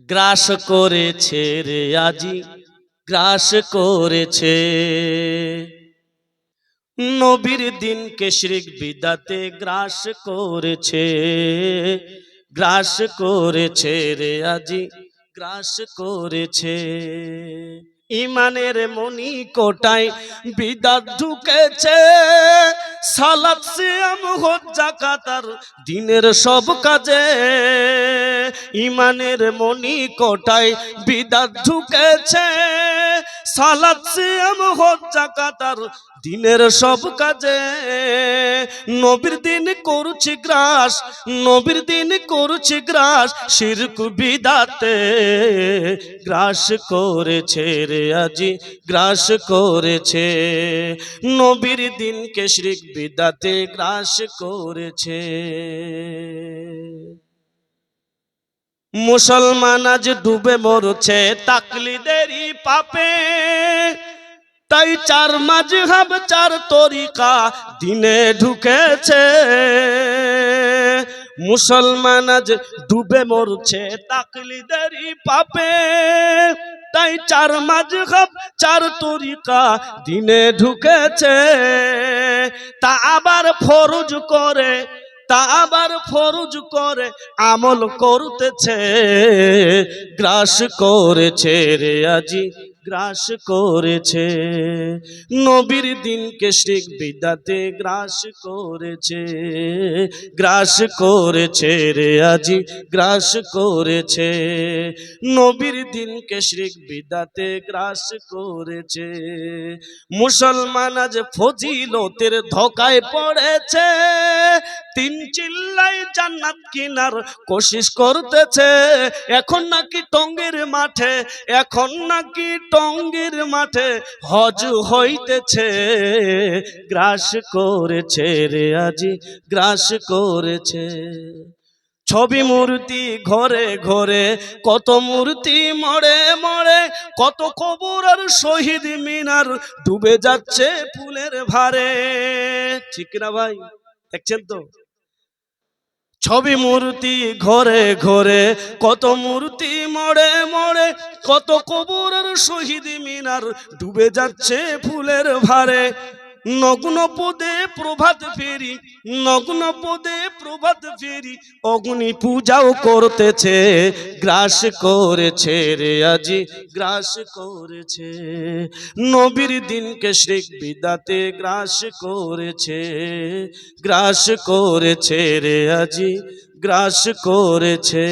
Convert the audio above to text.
গ্রাস করেছে রে আজি, গ্রাস করেছে। নবীর দিনকে শিরক বিদাতে গ্রাস করেছে, গ্রাস করেছে রে আজি, গ্রাস করেছে। ইমানের মনি কোটায় বিদাত ঢুকেছে, সালাত সিয়াম হজ যাকাত আর দিনের সব কাজে। ইমানের মনি কোটায় বিদাত ঢুকেছে, সালাত সিয়াম হজ যাকাত আর দিনের সব কাজে। নবীর দিন করছি গ্রাস, নবীর দিন করছি গ্রাস, শিরক বিদাতে গ্রাস করেছে রে আজি, গ্রাস করেছে। নবীর দিনকে শিরক বিদাতে গ্রাস করেছে। মুসলমান আজ ডুবে মরছে তাকলিদেরই পাপে, তাই চার মাযহাব চার তরিকা দিনে ঢুকেছে। মুসলমান আজ ডুবে মরছে তাকলিদেরই পাপে, তাই চার মাযহাব চার তরিকা দিনে ঢুকেছে। তা আবার ফরজ করে, তা আবার ফরজ করে আমল করতেছে, গ্রাস করেছে রে আজি, গ্রাস করেছে। নবীর দিনকে শিরক বিদাতে গ্রাস করেছে, গ্রাস করেছে রে আজি, গ্রাস করেছে। নবীর দিনকে শিরক বিদাতে গ্রাস করেছে। মুসলমান আজ ফজিলতের ধোকায় পড়েছে, তিন চিল্লাই জান্নাত কিনার কোশিশ করতেছে। এখন নাকি টঙ্গের মাঠে, এখন নাকি টঙ্গের মাঠে হজ হইতেছে, গ্রাস করেছে রে আজি, গ্রাস করেছে। ছবি মূর্তি ঘরে ঘরে, কত মূর্তি মরে মরে, কত কবর আর শহীদ মিনার ডুবে যাচ্ছে ফুলের ভারে। ঠিক না ভাই? দেখছেন তো? ছবি মূর্তি ঘরে ঘরে, কত মূর্তি মরে মরে, কত কবর আর শহীদ মিনার ডুবে যাচ্ছে ফুলের ভারে। নগ্ন পদে প্রভাত ফেরি, নগ্ন পদে প্রভাত ফেরি, অগ্নি পূজাও করতেছে, গ্রাস করেছে রে আজি, গ্রাস করেছে। নবীর দিনকে শিরক বিদাতে গ্রাস করেছে, গ্রাস করেছে রে আজি, গ্রাস করেছে।